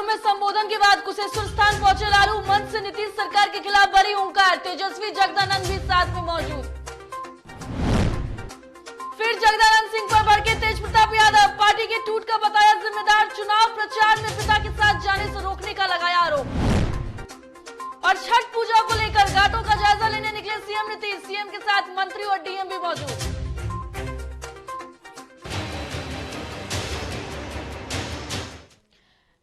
में संबोधन के बाद कुशेश्वर स्थान पहुंचे लालू। मंच से नीतीश सरकार के खिलाफ बड़ी हुंकार। तेजस्वी जगदानंद भी साथ में मौजूद। फिर जगदानंद सिंह पर भड़के तेज प्रताप यादव। पार्टी के टूट का बताया जिम्मेदार। चुनाव प्रचार में पिता के साथ जाने से रोकने का लगाया आरोप। और छठ पूजा को लेकर घाटों का जायजा लेने निकले सीएम नीतीश। सीएम के साथ मंत्री और डीएम भी मौजूद।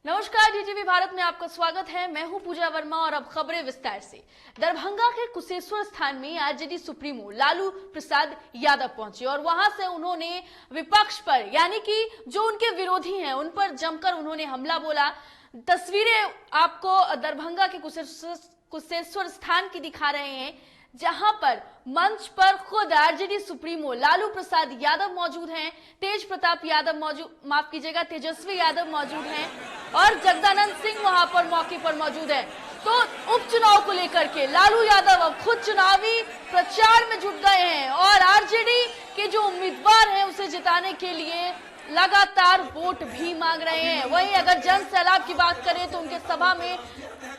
नमस्कार, डीटीवी भारत में आपका स्वागत है। मैं हूं पूजा वर्मा और अब खबरें विस्तार से। दरभंगा के कुशेश्वर स्थान में आरजेडी सुप्रीमो लालू प्रसाद यादव पहुंचे और वहां से उन्होंने विपक्ष पर, यानी कि जो उनके विरोधी हैं, उन पर जमकर उन्होंने हमला बोला। तस्वीरें आपको दरभंगा के कुशेश्वर स्थान की दिखा रहे हैं, जहां पर मंच पर खुद आरजेडी सुप्रीमो लालू प्रसाद यादव मौजूद हैं, तेज प्रताप यादव तेजस्वी यादव मौजूद हैं और जगदानंद सिंह वहां पर मौके पर मौजूद हैं। तो उपचुनाव को लेकर के लालू यादव अब खुद चुनावी प्रचार में जुट गए हैं और आरजेडी के जो उम्मीदवार हैं उसे जिताने के लिए लगातार वोट भी मांग रहे हैं। वहीं अगर जन सैलाब की बात करें तो उनके सभा में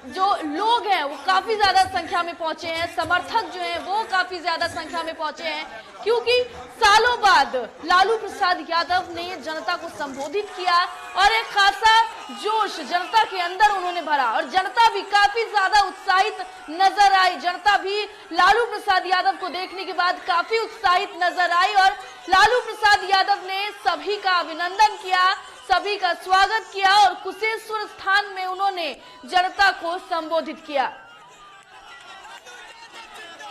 जो लोग हैं वो काफी ज्यादा संख्या में पहुंचे हैं। समर्थक जो हैं वो काफी ज्यादा संख्या में पहुंचे हैं, क्योंकि सालों बाद लालू प्रसाद यादव ने जनता को संबोधित किया और एक खासा जोश जनता के अंदर उन्होंने भरा और जनता भी काफी ज्यादा उत्साहित नजर आई। जनता भी लालू प्रसाद यादव को देखने के बाद काफी उत्साहित नजर आई और लालू प्रसाद यादव ने सभी का अभिनंदन किया, सभी का स्वागत किया और कुशेश्वर स्थान में उन्होंने जनता को संबोधित किया।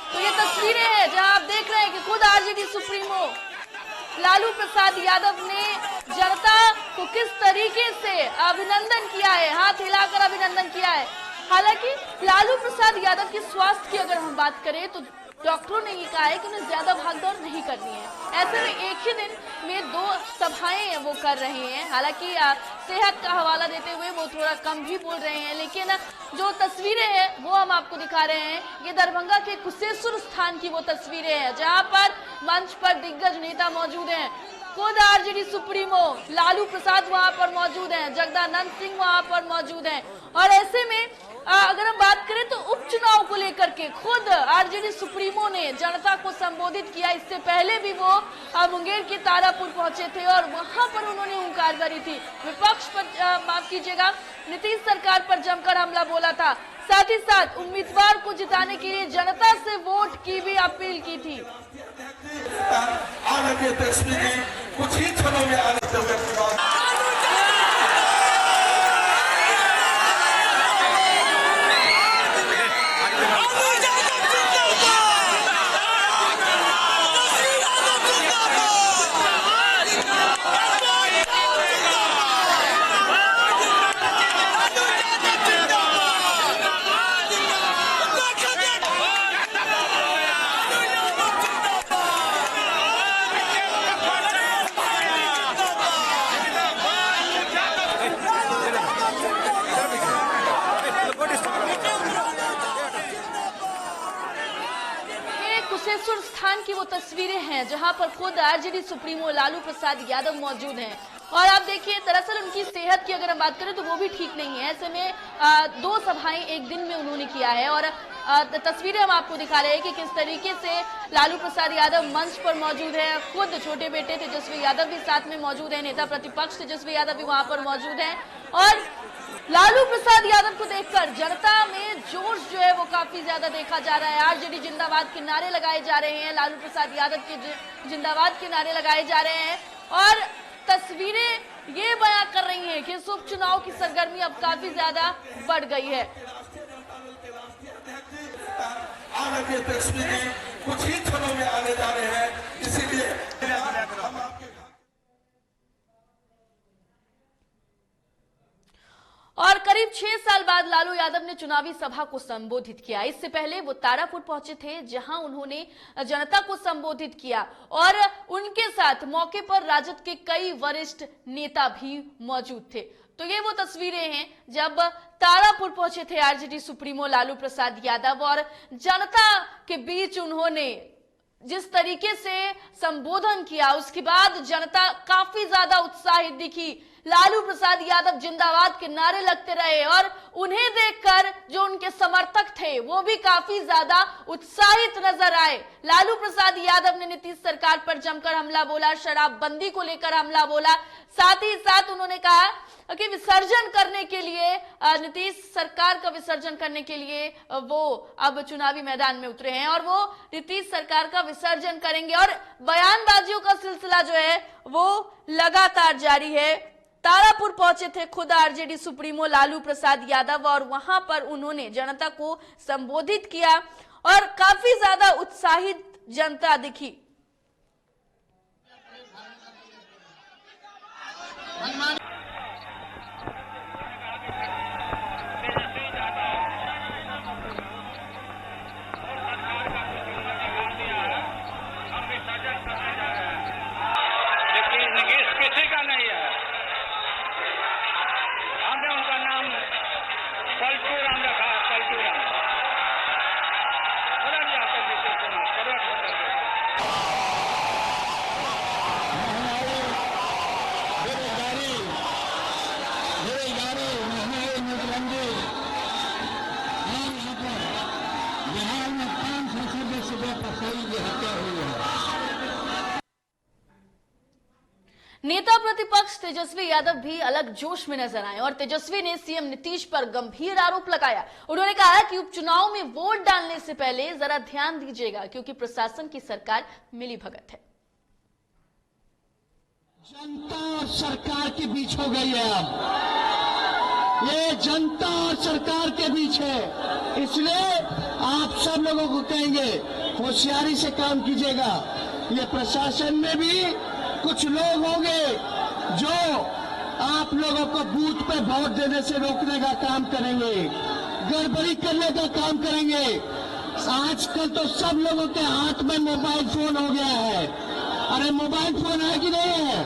तो ये तस्वीरें हैं जहां आप देख रहे हैं कि खुद आरजेडी सुप्रीमो लालू प्रसाद यादव ने जनता को किस तरीके से अभिनंदन किया है, हाथ हिलाकर अभिनंदन किया है। हालांकि लालू प्रसाद यादव के स्वास्थ्य की अगर हम बात करें तो डॉक्टरों ने ये कहा है कि उन्हें ज्यादा भागदौड़ नहीं करनी है। ऐसे में एक ही दिन में 2 सभाएं वो कर रहे हैं। हालांकि सेहत का हवाला देते हुए वो थोड़ा कम भी बोल रहे हैं, लेकिन जो तस्वीरें हैं वो हम आपको दिखा रहे हैं। ये दरभंगा के कुशेश्वर स्थान की वो तस्वीरें हैं जहां पर मंच पर दिग्गज नेता मौजूद हैं। खुद आरजेडी सुप्रीमो लालू प्रसाद वहां पर मौजूद हैं, जगदानंद सिंह वहां पर मौजूद हैं और ऐसे में अगर हम बात करें तो उपचुनाव को लेकर के खुद आरजेडी सुप्रीमो ने जनता को संबोधित किया। इससे पहले भी वो मुंगेर के तारापुर पहुंचे थे और वहां पर उन्होंने हुंकार भरी थी। विपक्ष पर माफ कीजिएगा, नीतीश सरकार पर जमकर हमला बोला था। साथ ही साथ उम्मीदवार को जिताने के लिए जनता से वोट की भी अपील की थी। कुछ ही क्षणों में कुशेश्वर स्थान की वो तस्वीरें हैं जहां पर खुद आरजेडी सुप्रीमो लालू प्रसाद यादव मौजूद हैं और आप देखिए दरअसल उनकी सेहत की अगर हम बात करें तो वो भी ठीक नहीं है। ऐसे में 2 सभाएं एक दिन में उन्होंने किया है और तस्वीरें हम आपको दिखा रहे हैं कि किस तरीके से लालू प्रसाद यादव मंच पर मौजूद है। खुद छोटे बेटे तेजस्वी यादव भी साथ में मौजूद है, नेता प्रतिपक्ष तेजस्वी यादव भी वहां पर मौजूद है और लालू प्रसाद यादव को देखकर जनता में जोश जो है वो काफी ज्यादा देखा जा रहा है। आरजेडी जिंदाबाद के नारे लगाए जा रहे हैं, लालू प्रसाद यादव के जिंदाबाद के नारे लगाए जा रहे हैं और तस्वीरें ये बयां कर रही हैं कि इस उपचुनाव की सरगर्मी अब काफी ज्यादा बढ़ गई है। तस्वीरें कुछ ही क्षणों में आने जा रहे हैं, इसीलिए और करीब 6 साल बाद लालू यादव ने चुनावी सभा को संबोधित किया। इससे पहले वो तारापुर पहुंचे थे जहां उन्होंने जनता को संबोधित किया और उनके साथ मौके पर राजद के कई वरिष्ठ नेता भी मौजूद थे। तो ये वो तस्वीरें हैं जब तारापुर पहुंचे थे आरजेडी सुप्रीमो लालू प्रसाद यादव और जनता के बीच उन्होंने जिस तरीके से संबोधन किया, उसके बाद जनता काफी ज्यादा उत्साहित दिखी। लालू प्रसाद यादव जिंदाबाद के नारे लगते रहे और उन्हें देखकर जो उनके समर्थक थे वो भी काफी ज्यादा उत्साहित नजर आए। लालू प्रसाद यादव ने नीतीश सरकार पर जमकर हमला बोला, शराबबंदी को लेकर हमला बोला, साथ ही साथ उन्होंने कहा कि विसर्जन करने के लिए, नीतीश सरकार का विसर्जन करने के लिए वो अब चुनावी मैदान में उतरे हैं और वो नीतीश सरकार का विसर्जन करेंगे। और बयानबाजियों का सिलसिला जो है वो लगातार जारी है। तारापुर पहुंचे थे खुद आरजेडी सुप्रीमो लालू प्रसाद यादव और वहां पर उन्होंने जनता को संबोधित किया और काफी ज्यादा उत्साहित जनता दिखी। नेता प्रतिपक्ष तेजस्वी यादव भी अलग जोश में नजर आए और तेजस्वी ने सीएम नीतीश पर गंभीर आरोप लगाया। उन्होंने कहा कि उपचुनाव में वोट डालने से पहले जरा ध्यान दीजिएगा क्योंकि प्रशासन की सरकार मिलीभगत है। जनता और सरकार के बीच हो गई है। अब ये जनता और सरकार के बीच है, इसलिए आप सब लोगों को कहेंगे होशियारी से काम कीजिएगा। ये प्रशासन में भी कुछ लोग होंगे जो आप लोगों को बूथ पे वोट देने से रोकने का काम करेंगे, गड़बड़ी करने का काम करेंगे। आजकल तो सब लोगों के हाथ में मोबाइल फोन हो गया है। अरे मोबाइल फोन है कि नहीं है?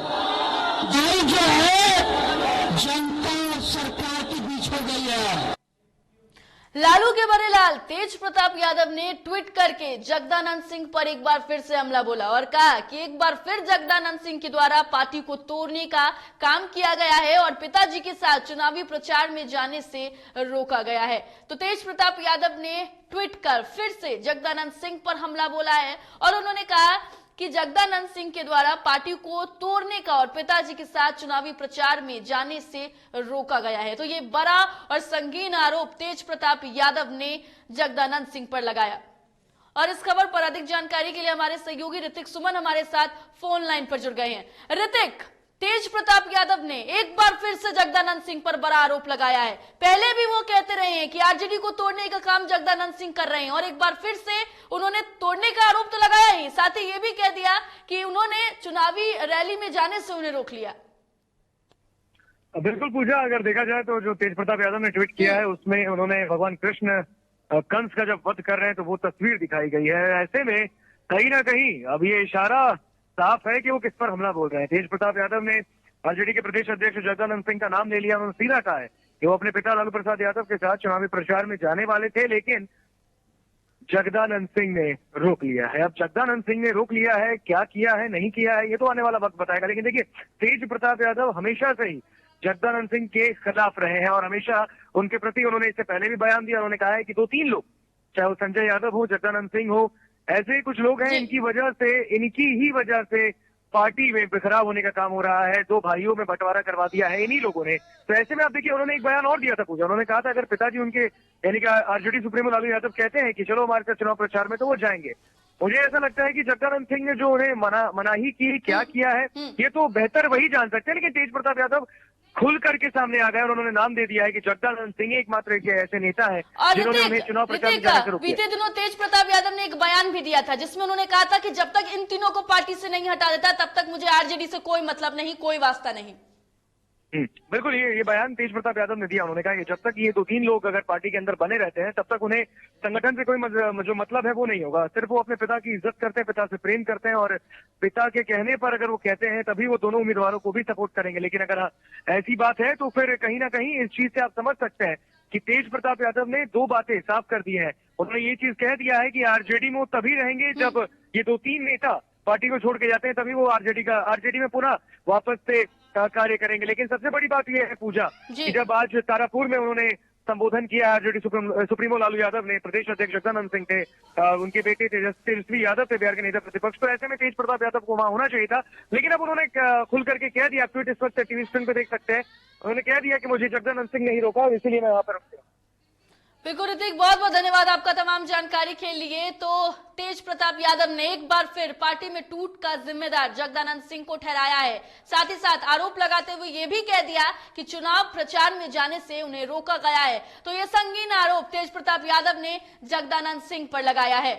भाई जो है जनता और सरकार के बीच हो गई है। लालू के बड़े लाल तेज प्रताप यादव ने ट्वीट करके जगदानंद सिंह पर एक बार फिर से हमला बोला और कहा कि एक बार फिर जगदानंद सिंह के द्वारा पार्टी को तोड़ने का काम किया गया है और पिताजी के साथ चुनावी प्रचार में जाने से रोका गया है। तो तेज प्रताप यादव ने ट्वीट कर फिर से जगदानंद सिंह पर हमला बोला है और उन्होंने कहा कि जगदानंद सिंह के द्वारा पार्टी को तोड़ने का और पिताजी के साथ चुनावी प्रचार में जाने से रोका गया है। तो ये बड़ा और संगीन आरोप तेज प्रताप यादव ने जगदानंद सिंह पर लगाया। और इस खबर पर अधिक जानकारी के लिए हमारे सहयोगी ऋतिक सुमन हमारे साथ फोन लाइन पर जुड़ गए हैं। ऋतिक, तेज प्रताप यादव ने एक बार फिर से जगदानंद सिंह पर बड़ा आरोप लगाया है। पहले भी वो कहते रहे हैं कि आरजेडी को तोड़ने का काम जगदानंद सिंह कर रहे हैं और एक बार फिर से उन्होंने तोड़ने का आरोप तो लगाया ही, साथ ही ये भी कह दिया कि उन्होंने चुनावी रैली में जाने से उन्हें रोक लिया। बिल्कुल पूजा, अगर देखा जाए तो जो तेज प्रताप यादव ने ट्वीट किया है उसमें उन्होंने भगवान कृष्ण कंस का जब वध कर रहे हैं तो वो तस्वीर दिखाई गई है। ऐसे में कहीं ना कहीं अब ये इशारा साफ है कि वो किस पर हमला बोल रहे हैं। तेज प्रताप यादव ने आरजेडी के प्रदेश अध्यक्ष जगदानंद सिंह का नाम ले लिया। उन्होंने सीधा कहा है कि वो अपने पिता लालू प्रसाद यादव के साथ चुनावी प्रचार में जाने वाले थे, लेकिन जगदानंद सिंह ने रोक लिया है। अब जगदानंद सिंह ने रोक लिया है, क्या किया है नहीं किया है ये तो आने वाला वक्त बताएगा। लेकिन देखिए, तेज प्रताप यादव हमेशा से ही जगदानंद सिंह के खिलाफ रहे हैं और हमेशा उनके प्रति उन्होंने इससे पहले भी बयान दिया। उन्होंने कहा है कि 2-3 लोग, चाहे वो संजय यादव हो, जगदानंद सिंह हो, ऐसे कुछ लोग हैं इनकी वजह से, इनकी ही वजह से पार्टी में बिखराव होने का काम हो रहा है। 2 भाइयों में बंटवारा करवा दिया है इन्हीं लोगों ने। तो ऐसे में आप देखिए, उन्होंने एक बयान और दिया था पूजा। उन्होंने कहा था अगर पिताजी उनके यानी कि आरजेडी सुप्रीमो लालू यादव कहते हैं कि चलो हमारे साथ चुनाव प्रचार में, तो वो जाएंगे। मुझे ऐसा लगता है कि जगदानंद सिंह ने जो उन्हें मनाही की, क्या किया है ये तो बेहतर वही जान सकते हैं। लेकिन तेज प्रताप यादव खुल करके सामने आ गए और उन्होंने नाम दे दिया है कि जगदानंद सिंह एकमात्र एक ऐसे नेता है जिन्होंने उन्हें चुनाव प्रचार में जाने से रोका। बीते दिनों तेज प्रताप यादव ने एक बयान भी दिया था जिसमें उन्होंने कहा था कि जब तक इन तीनों को पार्टी से नहीं हटा देता तब तक मुझे आरजेडी से कोई मतलब नहीं, कोई वास्ता नहीं। बिल्कुल, ये बयान तेज प्रताप यादव ने दिया। उन्होंने कहा कि जब तक ये 2-3 लोग अगर पार्टी के अंदर बने रहते हैं तब तक उन्हें संगठन से कोई जो मतलब है वो नहीं होगा। सिर्फ वो अपने पिता की इज्जत करते हैं, पिता से प्रेम करते हैं और पिता के कहने पर अगर वो कहते हैं तभी वो दोनों उम्मीदवारों को भी सपोर्ट करेंगे। लेकिन अगर ऐसी बात है तो फिर कहीं ना कहीं इस चीज से आप समझ सकते हैं कि तेज प्रताप यादव ने 2 बातें साफ कर दी है। उन्होंने ये चीज कह दिया है कि आरजेडी में वो तभी रहेंगे जब ये 2-3 नेता पार्टी को छोड़ के जाते हैं, तभी वो आरजेडी में पुनः वापस से कार्य करेंगे। लेकिन सबसे बड़ी बात यह है पूजा जी। कि जब आज तारापुर में उन्होंने संबोधन किया आरजेडी सुप्रीमो लालू यादव ने, प्रदेश अध्यक्ष जगदानंद सिंह थे, उनके बेटे तेजस्वी यादव थे बिहार के नेता प्रतिपक्ष, तो ऐसे में तेज प्रताप यादव को वहां होना चाहिए था। लेकिन अब उन्होंने खुल करके कह दिया, ट्वीट इस वक्त टीवी स्क्रीन पे देख सकते हैं, उन्होंने कह दिया कि मुझे जगदानंद सिंह ने ही रोका, इसीलिए मैं वहां पर रुक गया। बिल्कुल ऋतिक, बहुत बहुत धन्यवाद आपका तमाम जानकारी के लिए। तो तेज प्रताप यादव ने एक बार फिर पार्टी में टूट का जिम्मेदार जगदानंद सिंह को ठहराया है। साथ ही साथ आरोप लगाते हुए यह भी कह दिया कि चुनाव प्रचार में जाने से उन्हें रोका गया है। तो यह संगीन आरोप तेज प्रताप यादव ने जगदानंद सिंह पर लगाया है।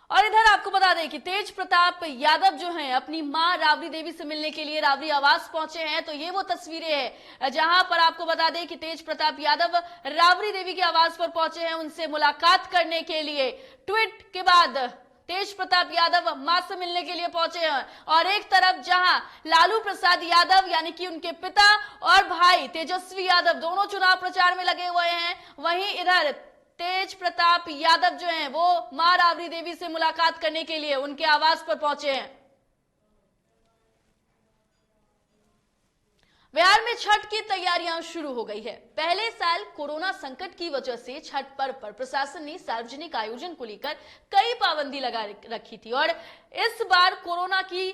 और इधर आपको बता दें कि तेज प्रताप यादव जो हैं अपनी मां राबड़ी देवी से मिलने के लिए राबड़ी आवास पहुंचे हैं। तो ये वो तस्वीरें हैं जहां पर आपको बता दें कि तेज प्रताप यादव राबड़ी देवी के आवास पर पहुंचे हैं उनसे मुलाकात करने के लिए। ट्वीट के बाद तेज प्रताप यादव मां से मिलने के लिए पहुंचे हैं। और एक तरफ जहां लालू प्रसाद यादव यानी कि उनके पिता और भाई तेजस्वी यादव दोनों चुनाव प्रचार में लगे हुए हैं, वहीं इधर तेज प्रताप यादव जो हैं वो मां राबड़ी देवी से मुलाकात करने के लिए उनके आवास पर पहुंचे हैं। बिहार में छठ की तैयारियां शुरू हो गई है। पहले साल कोरोना संकट की वजह से छठ पर्व पर प्रशासन ने सार्वजनिक आयोजन को लेकर कई पाबंदी लगा रखी थी और इस बार कोरोना की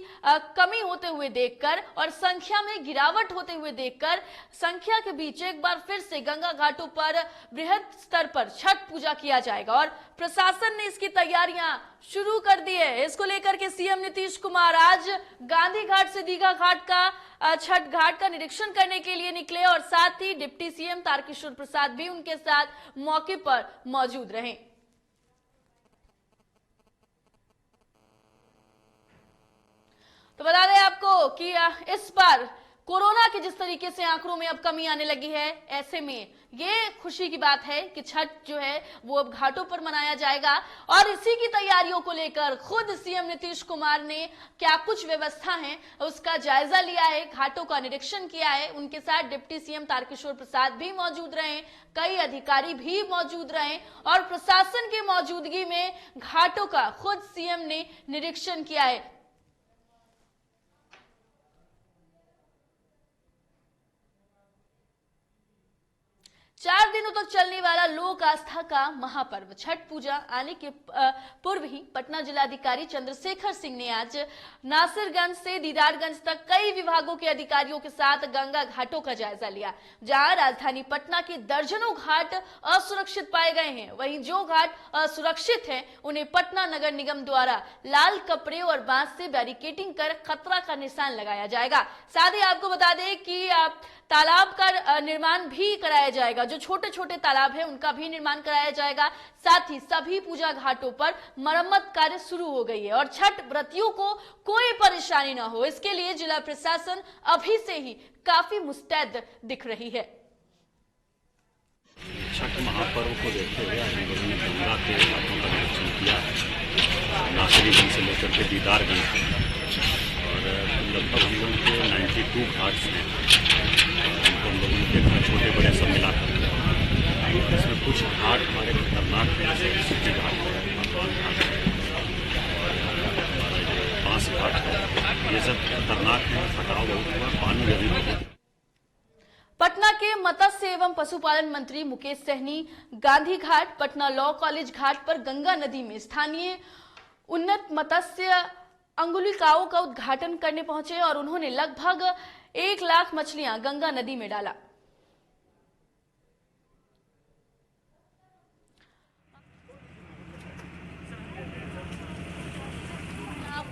कमी होते हुए देखकर और संख्या में गिरावट होते हुए देखकर संख्या के बीच एक बार फिर से गंगा घाटों पर बृहद स्तर पर छठ पूजा किया जाएगा और प्रशासन ने इसकी तैयारियां शुरू कर दी है। इसको लेकर के सीएम नीतीश कुमार आज गांधी घाट से दीघा घाट का छठ घाट का निरीक्षण करने के लिए निकले और साथ ही डिप्टी सीएम तारकिशोर प्रसाद भी उनके साथ मौके पर मौजूद रहे। तो बता दें आपको कि इस बार कोरोना के जिस तरीके से आंकड़ों में अब कमी आने लगी है, ऐसे में ये खुशी की बात है कि छठ जो है वो अब घाटों पर मनाया जाएगा और इसी की तैयारियों को लेकर खुद सीएम नीतीश कुमार ने क्या कुछ व्यवस्था है उसका जायजा लिया है, घाटों का निरीक्षण किया है। उनके साथ डिप्टी सीएम तारकिशोर प्रसाद भी मौजूद रहे, कई अधिकारी भी मौजूद रहे और प्रशासन की मौजूदगी में घाटों का खुद सीएम ने निरीक्षण किया है। चार दिनों तक चलने वाला लोक आस्था का महापर्व छठ पूजा आने के पूर्व ही पटना जिलाधिकारी चंद्रशेखर सिंह ने आज नासिरगंज से दीदारगंज तक कई विभागों के अधिकारियों के साथ गंगा घाटों का जायजा लिया। जहां राजधानी पटना के दर्जनों घाट असुरक्षित पाए गए हैं, वहीं जो घाट असुरक्षित हैं उन्हें पटना नगर निगम द्वारा लाल कपड़े और बांस से बैरिकेडिंग कर खतरा का निशान लगाया जाएगा। साथ ही आपको बता दें कि तालाब का निर्माण भी कराया जाएगा, जो छोटे छोटे तालाब है उनका भी निर्माण कराया जाएगा। साथ ही सभी पूजा घाटों पर मरम्मत कार्य शुरू हो गई है और छठ व्रतियों को कोई परेशानी ना हो, इसके लिए जिला प्रशासन अभी से ही काफी मुस्तैद दिख रही है। छठ महापर्व को देखते हुए हम लोगों ने गंगा के घाटों का निरीक्षण किया है, नासिरीगंज से लेकर के दीदारगंज और लगभग हम लोगों के 92 घाट हैं। हम लोगों ने देखा छोटे बड़े सब मिलाकर, इसमें कुछ घाट हमारे खतरनाक हैं, जैसे सिटी घाट है, भगवान घाट है और हमारा जो बांस घाट है, ये सब खतरनाक है। कटाव बहुत हुआ, पानी अभी बहुत। पटना के मत्स्य एवं पशुपालन मंत्री मुकेश सहनी गांधी घाट, पटना लॉ कॉलेज घाट पर गंगा नदी में स्थानीय उन्नत मत्स्य अंगुलिकाओं का उद्घाटन करने पहुंचे और उन्होंने लगभग 1 लाख मछलियां गंगा नदी में डाला।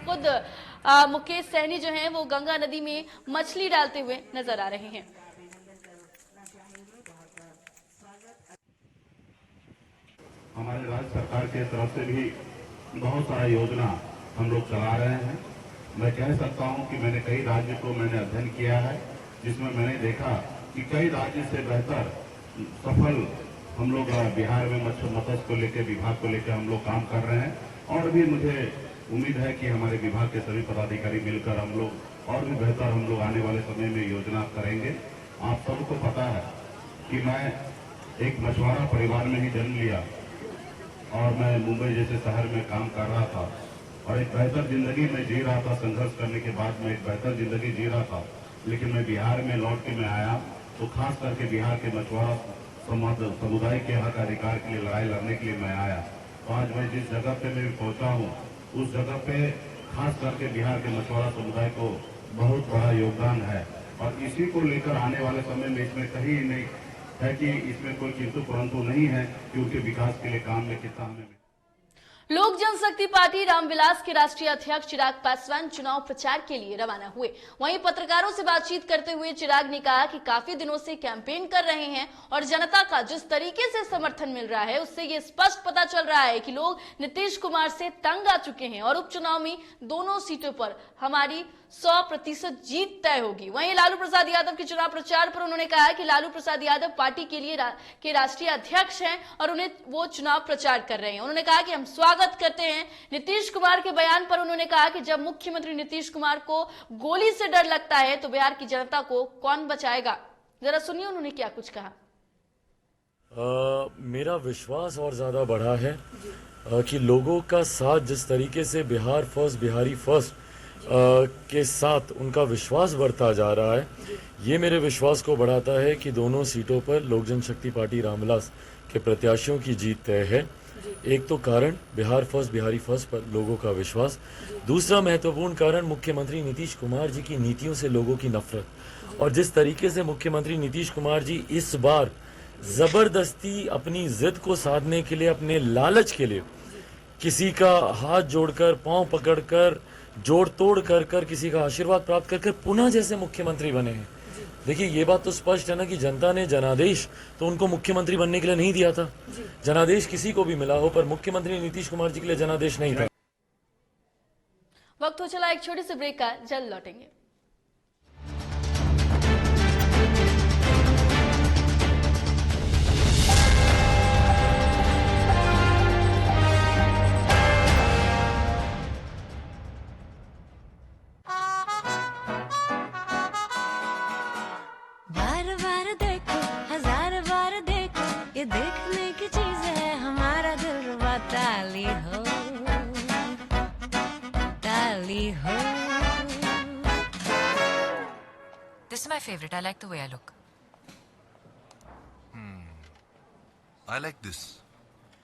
खुद मुकेश सहनी जो हैं वो गंगा नदी में मछली डालते हुए नजर आ रहे हैं। हमारे राज्य सरकार के तरफ से भी बहुत सारा योजना हम लोग चला रहे हैं। मैं कह सकता हूं कि मैंने कई राज्य को मैंने अध्ययन किया है, जिसमें मैंने देखा कि कई राज्य से बेहतर सफल हम लोग बिहार में मत्स्य को लेकर, विभाग को लेकर हम लोग काम कर रहे हैं और भी मुझे उम्मीद है कि हमारे विभाग के सभी पदाधिकारी मिलकर हम लोग और भी बेहतर हम लोग आने वाले समय में योजना करेंगे। आप सबको पता है कि मैं एक मछुआरा परिवार में ही जन्म लिया और मैं मुंबई जैसे शहर में काम कर रहा था और एक बेहतर जिंदगी में जी रहा था। संघर्ष करने के बाद मैं एक बेहतर जिंदगी जी रहा था, लेकिन मैं बिहार में लौट के मैं आया तो खास करके बिहार के मछुआरा समुदाय के हक अधिकार के लिए लड़ाई लड़ने के लिए मैं आया। तो आज मैं जिस जगह पे मैं पहुंचा हूँ उस जगह पे खास करके बिहार के मछुआरा समुदाय को बहुत बड़ा योगदान है और इसी को लेकर आने वाले समय में इसमें कहीं नहीं है कि इसमें कोई किंतु परंतु नहीं है कि उनके विकास के लिए काम में कितना हमें। लोक जनशक्ति पार्टी रामविलास के राष्ट्रीय अध्यक्ष चिराग पासवान चुनाव प्रचार के लिए रवाना हुए। वहीं पत्रकारों से बातचीत करते हुए चिराग ने कहा कि काफी दिनों से कैंपेन कर रहे हैं और जनता का जिस तरीके से समर्थन मिल रहा है उससे ये स्पष्ट पता चल रहा है कि लोग नीतीश कुमार से तंग आ चुके हैं और उपचुनाव में दोनों सीटों पर हमारी 100% जीत तय होगी। वहीं लालू प्रसाद यादव के चुनाव प्रचार पर उन्होंने कहा कि लालू प्रसाद यादव पार्टी के लिए के राष्ट्रीय अध्यक्ष हैं और उन्हें वो चुनाव प्रचार कर रहे हैं। उन्होंने कहा कि हम स्वागत करते हैं नीतीश कुमार के बयान पर। उन्होंने कहा कि जब मुख्यमंत्री नीतीश कुमार को गोली से डर लगता है तो बिहार की जनता को कौन बचाएगा। जरा सुनिए उन्होंने क्या कुछ कहा। मेरा विश्वास और ज्यादा बढ़ा है कि लोगों का साथ जिस तरीके से बिहार फर्स्ट बिहारी फर्स्ट के साथ उनका विश्वास बढ़ता जा रहा है, ये मेरे विश्वास को बढ़ाता है कि दोनों सीटों पर लोक जनशक्ति पार्टी रामविलास के प्रत्याशियों की जीत तय है। एक तो कारण बिहार फर्स्ट बिहारी फर्स्ट पर लोगों का विश्वास, दूसरा महत्वपूर्ण कारण मुख्यमंत्री नीतीश कुमार जी की नीतियों से लोगों की नफरत। और जिस तरीके से मुख्यमंत्री नीतीश कुमार जी इस बार जबरदस्ती अपनी जिद को साधने के लिए, अपने लालच के लिए किसी का हाथ जोड़कर, पांव पकड़कर, जोड़ तोड़ कर कर किसी का आशीर्वाद प्राप्त कर कर पुनः जैसे मुख्यमंत्री बने हैं। देखिए ये बात तो स्पष्ट है ना कि जनता ने जनादेश तो उनको मुख्यमंत्री बनने के लिए नहीं दिया था। जनादेश किसी को भी मिला हो पर मुख्यमंत्री नीतीश कुमार जी के लिए जनादेश नहीं था। वक्त हो चला एक छोटे से ब्रेक का, जल्द लौटेंगे। ये देखने की चीज है, हमारा दिलरुबा ताली हो, ताली हो। This is my favorite. I like the way I look. I like this.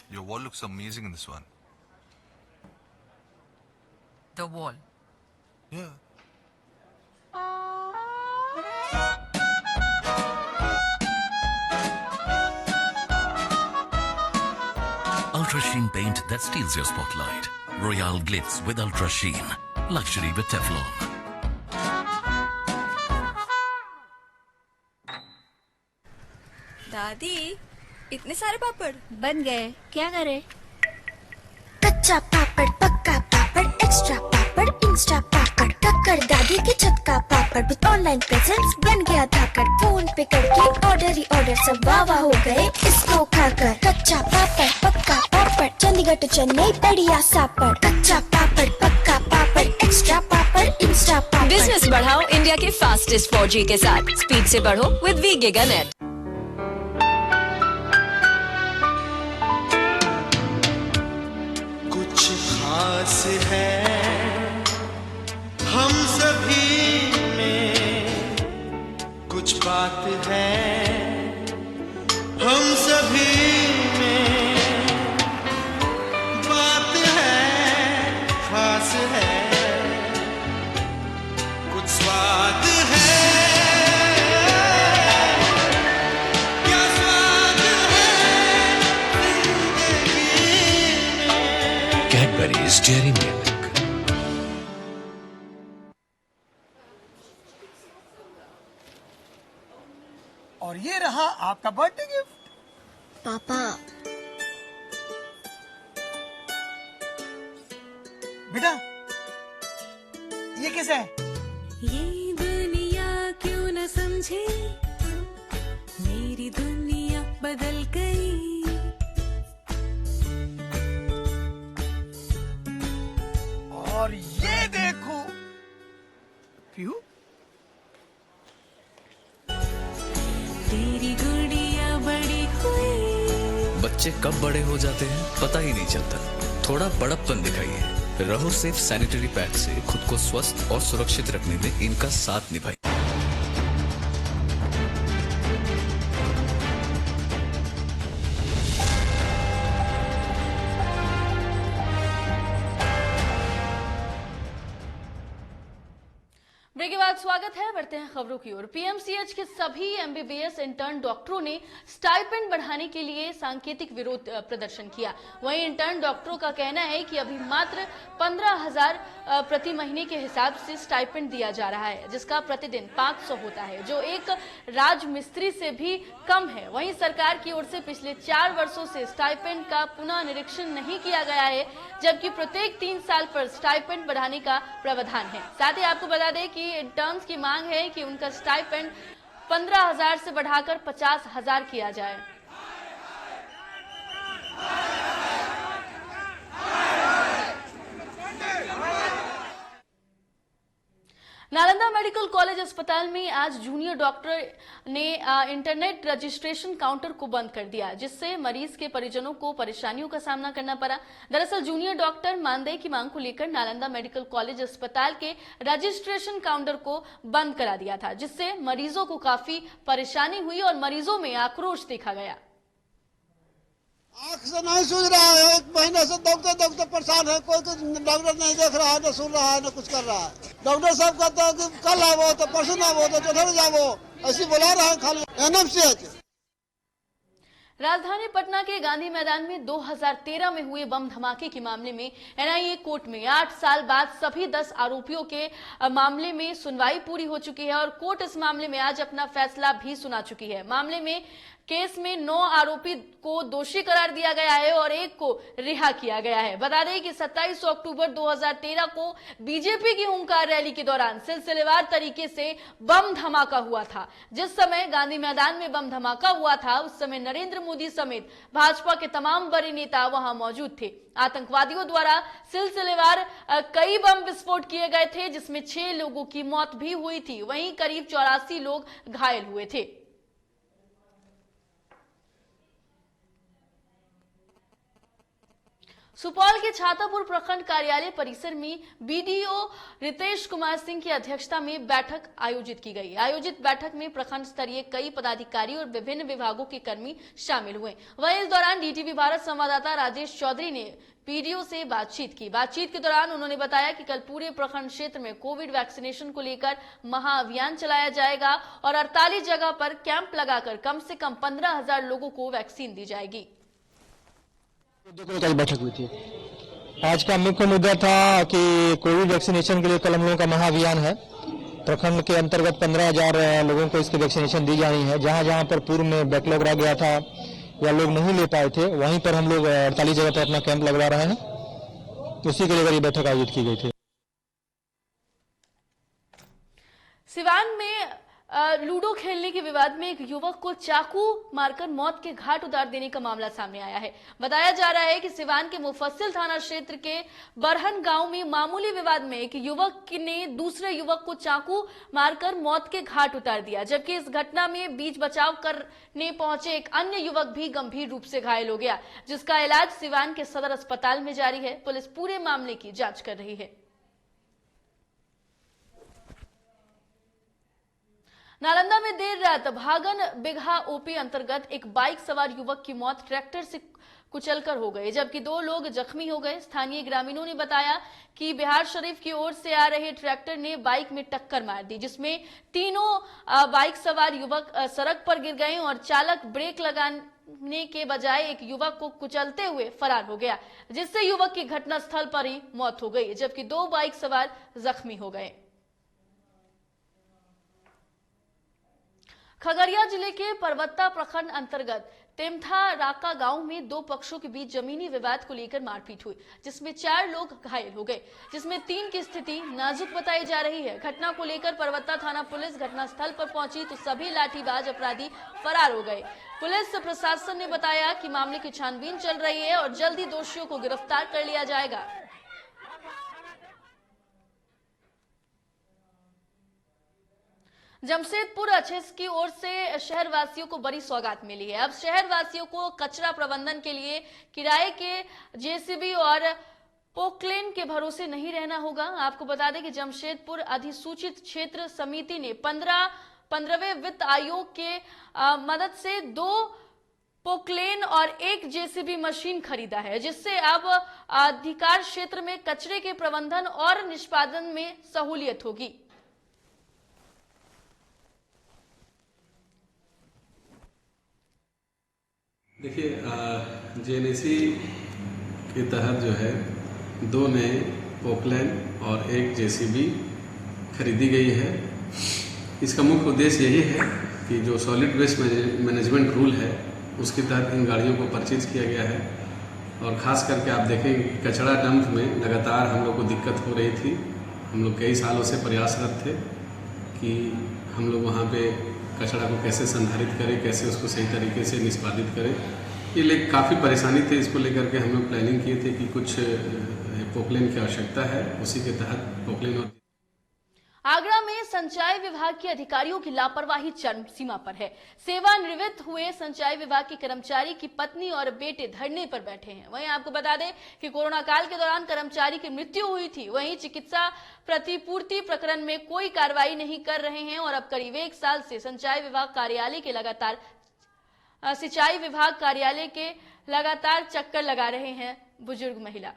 Your wall looks amazing in this one. The wall. Yeah. Ultra Sheen paint that steals your spotlight. Royale Glitz with Ultra Sheen. Luxury with Teflon. दादी इतने सारे पापड़ बन गए, क्या करे? कच्चा पापड़, पक्का पापड़, extra पापड़, Insta पापड़, टक्कर दादी की छत का पापड़ विद ऑनलाइन प्रेजेंस बन गया धाकड़। फोन पे करके ऑर्डर ही ऑर्डर, सब वाह हो गए इसको खाकर। कच्चा पापड़, पक्का पापड़, चंडीगढ़ टू चेन्नई बढ़िया सापड़। कच्चा पापड़, पक्का पापड़, एक्स्ट्रा पापड़, इंस्टा पापड़। बिजनेस बढ़ाओ इंडिया के फास्टेस्ट 4G के साथ। स्पीड से बढ़ो विद वी गिगानेट। कुछ खास है हम सभी में, कुछ बात है हम सभी में, बात है खास है, कुछ स्वाद है, क्या स्वाद है जिंदगी में। Cadbury's Dairy Milk. और ये रहा आपका बर्थडे गिफ्ट। पापा बेटा ये कैसा है? ये दुनिया क्यों न समझे, मेरी दुनिया बदल गई। और ये देखो पीहू, तेरी गुड़िया बच्चे कब बड़े हो जाते हैं पता ही नहीं चलता। थोड़ा बड़प्पन दिखाइए। रहो सेफ सैनिटरी पैड से खुद को स्वस्थ और सुरक्षित रखने में इनका साथ निभाइए। ब्रेक के बाद स्वागत है। बढ़ते हैं खबरों की ओर। पीएमसीएच के सभी एमबीबीएस इंटर्न डॉक्टरों ने स्टाइपेंड बढ़ाने के लिए सांकेतिक विरोध प्रदर्शन किया। वहीं इंटर्न डॉक्टरों का कहना है कि अभी मात्र 15,000 प्रति महीने के हिसाब से स्टाइपेंड दिया जा रहा है, जिसका प्रतिदिन 500 होता है, जो एक राजमिस्त्री से भी कम है। वहीं सरकार की ओर से पिछले 4 वर्षों से स्टाइपेंड का पुनः निरीक्षण नहीं किया गया है, जबकि प्रत्येक 3 साल पर स्टाइपेंड बढ़ाने का प्रावधान है। साथ ही आपको बता दें कि इंटर्न्स की मांग है कि उनका स्टाइपेंड 15,000 से बढ़ाकर 50,000 किया जाए। नालंदा मेडिकल कॉलेज अस्पताल में आज जूनियर डॉक्टर ने इंटरनेट रजिस्ट्रेशन काउंटर को बंद कर दिया, जिससे मरीज के परिजनों को परेशानियों का सामना करना पड़ा। दरअसल जूनियर डॉक्टर मानदेय की मांग को लेकर नालंदा मेडिकल कॉलेज अस्पताल के रजिस्ट्रेशन काउंटर को बंद करा दिया था, जिससे मरीजों को काफी परेशानी हुई और मरीजों में आक्रोश देखा गया। आँख से नहीं सूझ रहा है, 1 महीने से दौड़ते दौड़ते परेशान है। कोई डॉक्टर नहीं देख रहा है, न सुन रहा है, न कुछ कर रहा है। डॉक्टर साहब कहते हैं कि कल आवो तो परसों आवो तो चौधर जाओ, ऐसी बुला रहे हैं खाली एनएमसीएच। राजधानी पटना के गांधी मैदान में 2013 में हुए बम धमाके के मामले में एनआईए कोर्ट में 8 साल बाद सभी 10 आरोपियों के मामले में सुनवाई पूरी हो चुकी है और कोर्ट इस मामले में आज अपना फैसला भी सुना चुकी है। मामले में केस में 9 आरोपी को दोषी करार दिया गया है और 1 को रिहा किया गया है। बता दें कि 27 अक्टूबर 2013 को बीजेपी की हुंकार रैली के दौरान सिलसिलेवार तरीके से बम धमाका हुआ था। जिस समय गांधी मैदान में बम धमाका हुआ था, उस समय नरेंद्र मोदी समेत भाजपा के तमाम बड़े नेता वहां मौजूद थे। आतंकवादियों द्वारा सिलसिलेवार कई बम विस्फोट किए गए थे, जिसमें 6 लोगों की मौत भी हुई थी। वहीं करीब 84 लोग घायल हुए थे। सुपौल के छातापुर प्रखंड कार्यालय परिसर में बीडीओ रितेश कुमार सिंह की अध्यक्षता में बैठक आयोजित की गई। आयोजित बैठक में प्रखंड स्तरीय कई पदाधिकारी और विभिन्न विभागों के कर्मी शामिल हुए। वहीं इस दौरान डीटीवी भारत संवाददाता राजेश चौधरी ने पीडीओ से बातचीत की। बातचीत के दौरान उन्होंने बताया कि कल पूरे प्रखंड क्षेत्र में कोविड वैक्सीनेशन को लेकर महाअभियान चलाया जाएगा और 48 जगह पर कैंप लगाकर कम से कम 15,000 लोगों को वैक्सीन दी जाएगी। बैठक हुई थी। आज का मुख्य मुद्दा था कि कोविड वैक्सीनेशन के लिए कल हम लोगों का महाअभियान है। प्रखंड के अंतर्गत 15,000 लोगों को इसकी वैक्सीनेशन दी जानी है। जहां जहां पर पूर्व में बैकलॉग रह गया था या लोग नहीं ले पाए थे, वहीं पर हम लोग 48 जगह पर अपना कैंप लगवा रहे हैं। उसी के लिए ये बैठक आयोजित की गई थी। सिवान में लूडो खेलने के विवाद में एक युवक को चाकू मारकर मौत के घाट उतार देने का मामला सामने आया है। बताया जा रहा है कि सिवान के मुफस्सिल थाना क्षेत्र के बरहन गांव में मामूली विवाद में एक युवक ने दूसरे युवक को चाकू मारकर मौत के घाट उतार दिया, जबकि इस घटना में बीच बचाव करने पहुंचे एक अन्य युवक भी गंभीर रूप से घायल हो गया, जिसका इलाज सिवान के सदर अस्पताल में जारी है। पुलिस पूरे मामले की जांच कर रही है। नालंदा में देर रात भागन बिघा ओपी अंतर्गत एक बाइक सवार युवक की मौत ट्रैक्टर से कुचलकर हो गई, जबकि 2 लोग जख्मी हो गए। स्थानीय ग्रामीणों ने बताया कि बिहार शरीफ की ओर से आ रहे ट्रैक्टर ने बाइक में टक्कर मार दी, जिसमें तीनों बाइक सवार युवक सड़क पर गिर गए और चालक ब्रेक लगाने के बजाय एक युवक को कुचलते हुए फरार हो गया, जिससे युवक की घटनास्थल पर ही मौत हो गई, जबकि 2 बाइक सवार जख्मी हो गए। खगड़िया जिले के परबत्ता प्रखंड अंतर्गत तेमथा राका गांव में 2 पक्षों के बीच जमीनी विवाद को लेकर मारपीट हुई, जिसमें 4 लोग घायल हो गए, जिसमें 3 की स्थिति नाजुक बताई जा रही है। घटना को लेकर परबत्ता थाना पुलिस घटनास्थल पर पहुंची तो सभी लाठीबाज अपराधी फरार हो गए। पुलिस प्रशासन ने बताया कि मामले की छानबीन चल रही है और जल्द ही दोषियों को गिरफ्तार कर लिया जाएगा। जमशेदपुर अछेस की ओर से शहरवासियों को बड़ी सौगात मिली है। अब शहरवासियों को कचरा प्रबंधन के लिए किराए के जेसीबी और पोकलेन के भरोसे नहीं रहना होगा। आपको बता दें कि जमशेदपुर अधिसूचित क्षेत्र समिति ने 15वें वित्त आयोग के मदद से 2 पोकलेन और 1 जेसीबी मशीन खरीदा है, जिससे अब अधिकार क्षेत्र में कचरे के प्रबंधन और निष्पादन में सहूलियत होगी। देखिए, जेएनएसी के तहत जो है 2 नए पोकलैन और 1 जेसीबी खरीदी गई है। इसका मुख्य उद्देश्य यही है कि जो सॉलिड वेस्ट मैनेजमेंट रूल है उसके तहत इन गाड़ियों को परचेज किया गया है। और ख़ास करके आप देखेंगे कि कचरा डंप में लगातार हम लोग को दिक्कत हो रही थी। हम लोग कई सालों से प्रयासरत थे कि हम लोग वहाँ पे कचरा को कैसे संधारित करें, कैसे उसको सही तरीके से निष्पादित करें। ये काफ़ी परेशानी थी, इसको लेकर के हम लोग प्लानिंग किए थे कि कुछ पोकलेन की आवश्यकता है, उसी के तहत पोकलेन। और आगरा में संचाई विभाग के अधिकारियों की लापरवाही चरम सीमा पर है। सेवानिवृत्त हुए संचाई विभाग के कर्मचारी की पत्नी और बेटे धरने पर बैठे हैं। वहीं आपको बता दें कि कोरोना काल के दौरान कर्मचारी की मृत्यु हुई थी। वहीं चिकित्सा प्रतिपूर्ति प्रकरण में कोई कार्रवाई नहीं कर रहे हैं और अब करीब 1 साल से सिंचाई विभाग कार्यालय के लगातार चक्कर लगा रहे हैं बुजुर्ग महिला।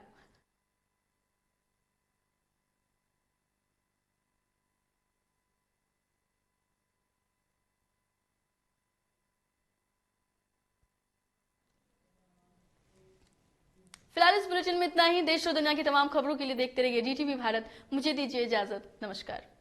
फिलहाल इस बुलेटिन में इतना ही। देश और दुनिया की तमाम खबरों के लिए देखते रहिए DTV भारत। मुझे दीजिए इजाजत। नमस्कार।